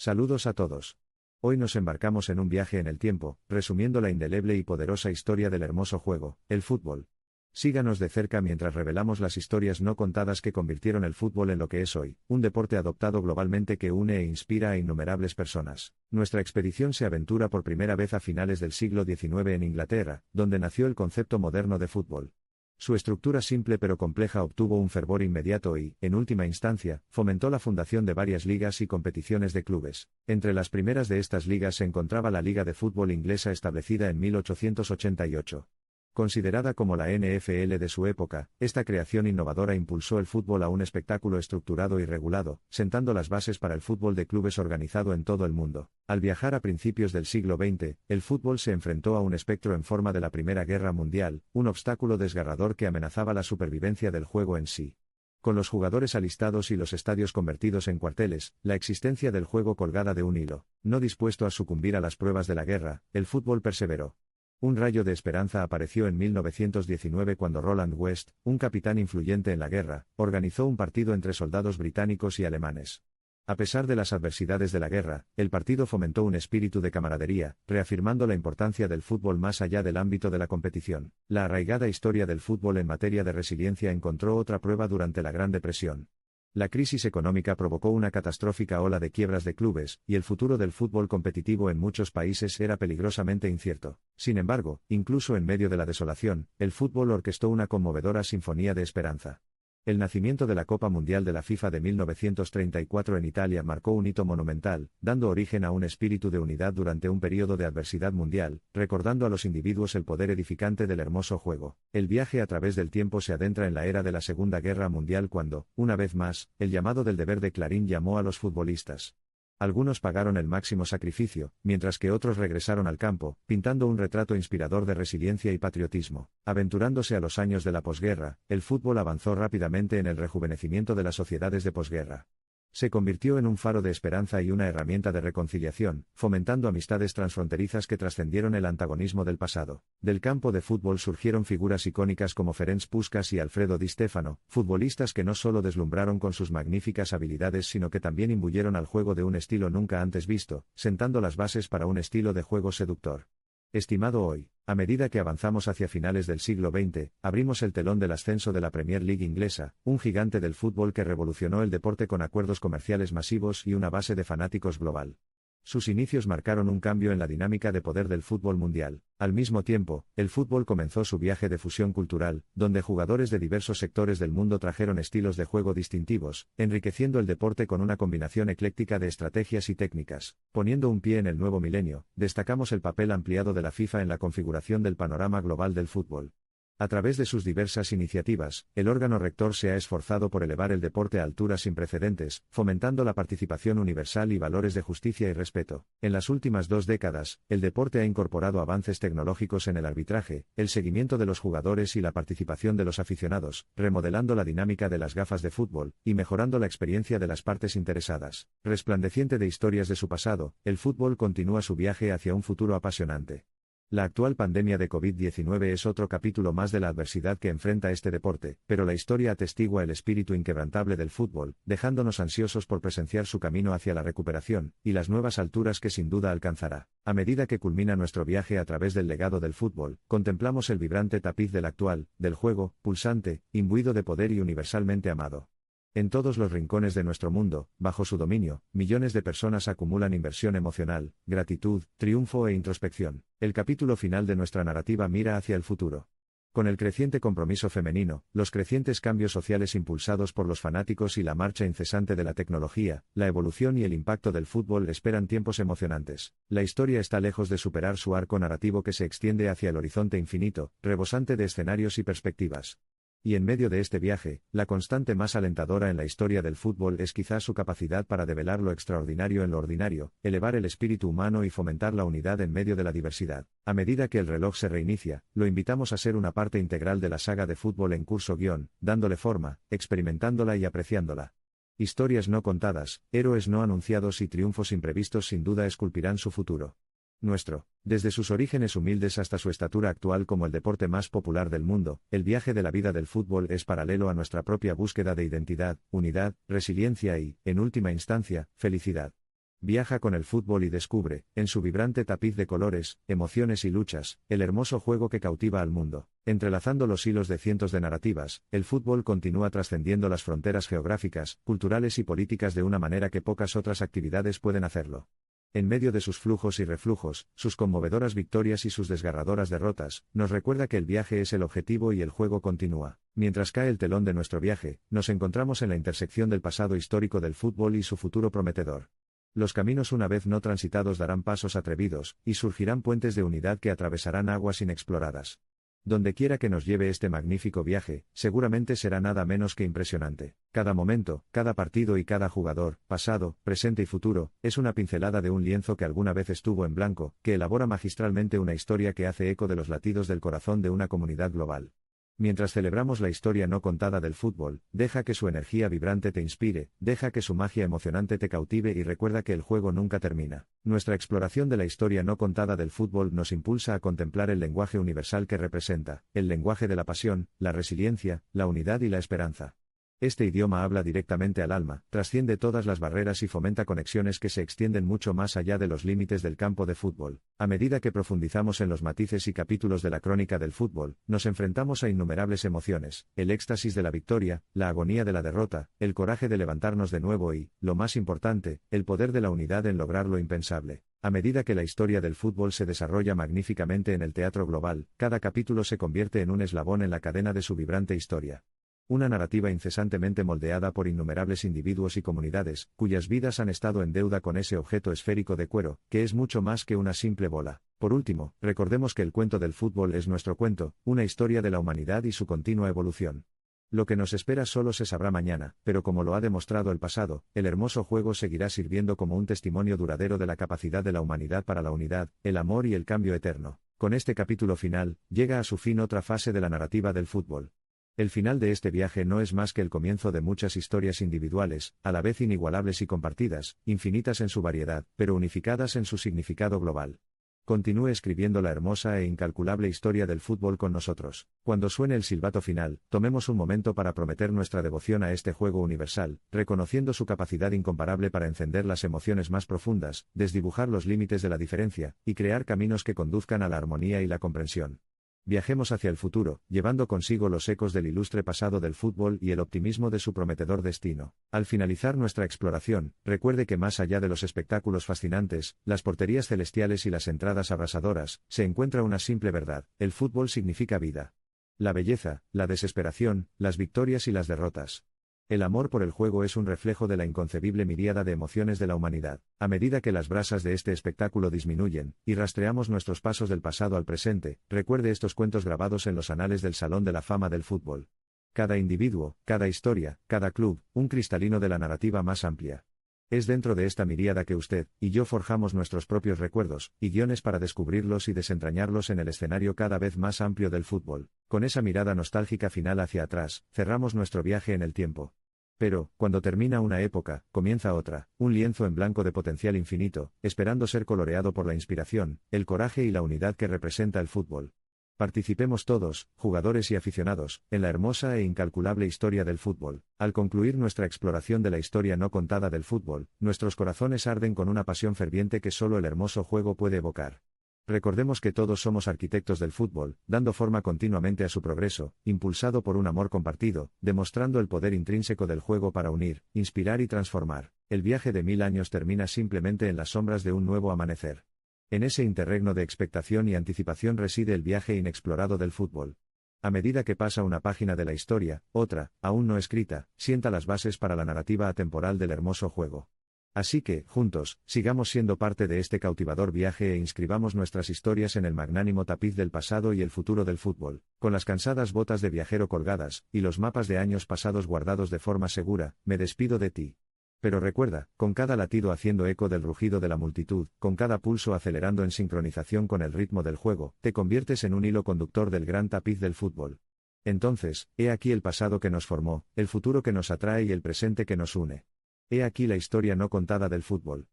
Saludos a todos. Hoy nos embarcamos en un viaje en el tiempo, resumiendo la indeleble y poderosa historia del hermoso juego, el fútbol. Síganos de cerca mientras revelamos las historias no contadas que convirtieron el fútbol en lo que es hoy, un deporte adoptado globalmente que une e inspira a innumerables personas. Nuestra expedición se aventura por primera vez a finales del siglo XIX en Inglaterra, donde nació el concepto moderno de fútbol. Su estructura simple pero compleja obtuvo un fervor inmediato y, en última instancia, fomentó la fundación de varias ligas y competiciones de clubes. Entre las primeras de estas ligas se encontraba la Liga de Fútbol Inglesa establecida en 1888. Considerada como la NFL de su época, esta creación innovadora impulsó el fútbol a un espectáculo estructurado y regulado, sentando las bases para el fútbol de clubes organizado en todo el mundo. Al viajar a principios del siglo XX, el fútbol se enfrentó a un espectro en forma de la Primera Guerra Mundial, un obstáculo desgarrador que amenazaba la supervivencia del juego en sí. Con los jugadores alistados y los estadios convertidos en cuarteles, la existencia del juego colgada de un hilo, no dispuesto a sucumbir a las pruebas de la guerra, el fútbol perseveró. Un rayo de esperanza apareció en 1919 cuando Roland West, un capitán influyente en la guerra, organizó un partido entre soldados británicos y alemanes. A pesar de las adversidades de la guerra, el partido fomentó un espíritu de camaradería, reafirmando la importancia del fútbol más allá del ámbito de la competición. La arraigada historia del fútbol en materia de resiliencia encontró otra prueba durante la Gran Depresión. La crisis económica provocó una catastrófica ola de quiebras de clubes, y el futuro del fútbol competitivo en muchos países era peligrosamente incierto. Sin embargo, incluso en medio de la desolación, el fútbol orquestó una conmovedora sinfonía de esperanza. El nacimiento de la Copa Mundial de la FIFA de 1934 en Italia marcó un hito monumental, dando origen a un espíritu de unidad durante un período de adversidad mundial, recordando a los individuos el poder edificante del hermoso juego. El viaje a través del tiempo se adentra en la era de la Segunda Guerra Mundial cuando, una vez más, el llamado del deber de Clarín llamó a los futbolistas. Algunos pagaron el máximo sacrificio, mientras que otros regresaron al campo, pintando un retrato inspirador de resiliencia y patriotismo. Aventurándose a los años de la posguerra, el fútbol avanzó rápidamente en el rejuvenecimiento de las sociedades de posguerra. Se convirtió en un faro de esperanza y una herramienta de reconciliación, fomentando amistades transfronterizas que trascendieron el antagonismo del pasado. Del campo de fútbol surgieron figuras icónicas como Ferenc Puskás y Alfredo Di Stéfano, futbolistas que no solo deslumbraron con sus magníficas habilidades sino que también imbuyeron al juego de un estilo nunca antes visto, sentando las bases para un estilo de juego seductor. Estimado hoy, a medida que avanzamos hacia finales del siglo XX, abrimos el telón del ascenso de la Premier League inglesa, un gigante del fútbol que revolucionó el deporte con acuerdos comerciales masivos y una base de fanáticos global. Sus inicios marcaron un cambio en la dinámica de poder del fútbol mundial. Al mismo tiempo, el fútbol comenzó su viaje de fusión cultural, donde jugadores de diversos sectores del mundo trajeron estilos de juego distintivos, enriqueciendo el deporte con una combinación ecléctica de estrategias y técnicas. Poniendo un pie en el nuevo milenio, destacamos el papel ampliado de la FIFA en la configuración del panorama global del fútbol. A través de sus diversas iniciativas, el órgano rector se ha esforzado por elevar el deporte a alturas sin precedentes, fomentando la participación universal y valores de justicia y respeto. En las últimas 2 décadas, el deporte ha incorporado avances tecnológicos en el arbitraje, el seguimiento de los jugadores y la participación de los aficionados, remodelando la dinámica de las gafas de fútbol, y mejorando la experiencia de las partes interesadas. Resplandeciente de historias de su pasado, el fútbol continúa su viaje hacia un futuro apasionante. La actual pandemia de COVID-19 es otro capítulo más de la adversidad que enfrenta este deporte, pero la historia atestigua el espíritu inquebrantable del fútbol, dejándonos ansiosos por presenciar su camino hacia la recuperación, y las nuevas alturas que sin duda alcanzará. A medida que culmina nuestro viaje a través del legado del fútbol, contemplamos el vibrante tapiz del actual, del juego, pulsante, imbuido de poder y universalmente amado. En todos los rincones de nuestro mundo, bajo su dominio, millones de personas acumulan inversión emocional, gratitud, triunfo e introspección. El capítulo final de nuestra narrativa mira hacia el futuro. Con el creciente compromiso femenino, los crecientes cambios sociales impulsados por los fanáticos y la marcha incesante de la tecnología, la evolución y el impacto del fútbol esperan tiempos emocionantes. La historia está lejos de superar su arco narrativo que se extiende hacia el horizonte infinito, rebosante de escenarios y perspectivas. Y en medio de este viaje, la constante más alentadora en la historia del fútbol es quizás su capacidad para develar lo extraordinario en lo ordinario, elevar el espíritu humano y fomentar la unidad en medio de la diversidad. A medida que el reloj se reinicia, lo invitamos a ser una parte integral de la saga de fútbol en curso dándole forma, experimentándola y apreciándola. Historias no contadas, héroes no anunciados y triunfos imprevistos sin duda esculpirán su futuro. Desde sus orígenes humildes hasta su estatura actual como el deporte más popular del mundo, el viaje de la vida del fútbol es paralelo a nuestra propia búsqueda de identidad, unidad, resiliencia y, en última instancia, felicidad. Viaja con el fútbol y descubre, en su vibrante tapiz de colores, emociones y luchas, el hermoso juego que cautiva al mundo. Entrelazando los hilos de cientos de narrativas, el fútbol continúa trascendiendo las fronteras geográficas, culturales y políticas de una manera que pocas otras actividades pueden hacerlo. En medio de sus flujos y reflujos, sus conmovedoras victorias y sus desgarradoras derrotas, nos recuerda que el viaje es el objetivo y el juego continúa. Mientras cae el telón de nuestro viaje, nos encontramos en la intersección del pasado histórico del fútbol y su futuro prometedor. Los caminos una vez no transitados darán pasos atrevidos, y surgirán puentes de unidad que atravesarán aguas inexploradas. Donde quiera que nos lleve este magnífico viaje, seguramente será nada menos que impresionante. Cada momento, cada partido y cada jugador, pasado, presente y futuro, es una pincelada de un lienzo que alguna vez estuvo en blanco, que elabora magistralmente una historia que hace eco de los latidos del corazón de una comunidad global. Mientras celebramos la historia no contada del fútbol, deja que su energía vibrante te inspire, deja que su magia emocionante te cautive y recuerda que el juego nunca termina. Nuestra exploración de la historia no contada del fútbol nos impulsa a contemplar el lenguaje universal que representa, el lenguaje de la pasión, la resiliencia, la unidad y la esperanza. Este idioma habla directamente al alma, trasciende todas las barreras y fomenta conexiones que se extienden mucho más allá de los límites del campo de fútbol. A medida que profundizamos en los matices y capítulos de la crónica del fútbol, nos enfrentamos a innumerables emociones, el éxtasis de la victoria, la agonía de la derrota, el coraje de levantarnos de nuevo y, lo más importante, el poder de la unidad en lograr lo impensable. A medida que la historia del fútbol se desarrolla magníficamente en el teatro global, cada capítulo se convierte en un eslabón en la cadena de su vibrante historia. Una narrativa incesantemente moldeada por innumerables individuos y comunidades, cuyas vidas han estado en deuda con ese objeto esférico de cuero, que es mucho más que una simple bola. Por último, recordemos que el cuento del fútbol es nuestro cuento, una historia de la humanidad y su continua evolución. Lo que nos espera solo se sabrá mañana, pero como lo ha demostrado el pasado, el hermoso juego seguirá sirviendo como un testimonio duradero de la capacidad de la humanidad para la unidad, el amor y el cambio eterno. Con este capítulo final, llega a su fin otra fase de la narrativa del fútbol. El final de este viaje no es más que el comienzo de muchas historias individuales, a la vez inigualables y compartidas, infinitas en su variedad, pero unificadas en su significado global. Continúe escribiendo la hermosa e incalculable historia del fútbol con nosotros. Cuando suene el silbato final, tomemos un momento para prometer nuestra devoción a este juego universal, reconociendo su capacidad incomparable para encender las emociones más profundas, desdibujar los límites de la diferencia, y crear caminos que conduzcan a la armonía y la comprensión. Viajemos hacia el futuro, llevando consigo los ecos del ilustre pasado del fútbol y el optimismo de su prometedor destino. Al finalizar nuestra exploración, recuerde que más allá de los espectáculos fascinantes, las porterías celestiales y las entradas abrasadoras, se encuentra una simple verdad: el fútbol significa vida. La belleza, la desesperación, las victorias y las derrotas. El amor por el juego es un reflejo de la inconcebible miríada de emociones de la humanidad. A medida que las brasas de este espectáculo disminuyen, y rastreamos nuestros pasos del pasado al presente, recuerde estos cuentos grabados en los anales del Salón de la Fama del Fútbol. Cada individuo, cada historia, cada club, un cristalino de la narrativa más amplia. Es dentro de esta miríada que usted y yo forjamos nuestros propios recuerdos y guiones para descubrirlos y desentrañarlos en el escenario cada vez más amplio del fútbol. Con esa mirada nostálgica final hacia atrás, cerramos nuestro viaje en el tiempo. Pero, cuando termina una época, comienza otra, un lienzo en blanco de potencial infinito, esperando ser coloreado por la inspiración, el coraje y la unidad que representa el fútbol. Participemos todos, jugadores y aficionados, en la hermosa e incalculable historia del fútbol. Al concluir nuestra exploración de la historia no contada del fútbol, nuestros corazones arden con una pasión ferviente que solo el hermoso juego puede evocar. Recordemos que todos somos arquitectos del fútbol, dando forma continuamente a su progreso, impulsado por un amor compartido, demostrando el poder intrínseco del juego para unir, inspirar y transformar. El viaje de 1000 años termina simplemente en las sombras de un nuevo amanecer. En ese interregno de expectación y anticipación reside el viaje inexplorado del fútbol. A medida que pasa una página de la historia, otra, aún no escrita, sienta las bases para la narrativa atemporal del hermoso juego. Así que, juntos, sigamos siendo parte de este cautivador viaje e inscribamos nuestras historias en el magnánimo tapiz del pasado y el futuro del fútbol. Con las cansadas botas de viajero colgadas, y los mapas de años pasados guardados de forma segura, me despido de ti. Pero recuerda, con cada latido haciendo eco del rugido de la multitud, con cada pulso acelerando en sincronización con el ritmo del juego, te conviertes en un hilo conductor del gran tapiz del fútbol. Entonces, he aquí el pasado que nos formó, el futuro que nos atrae y el presente que nos une. He aquí la historia no contada del fútbol.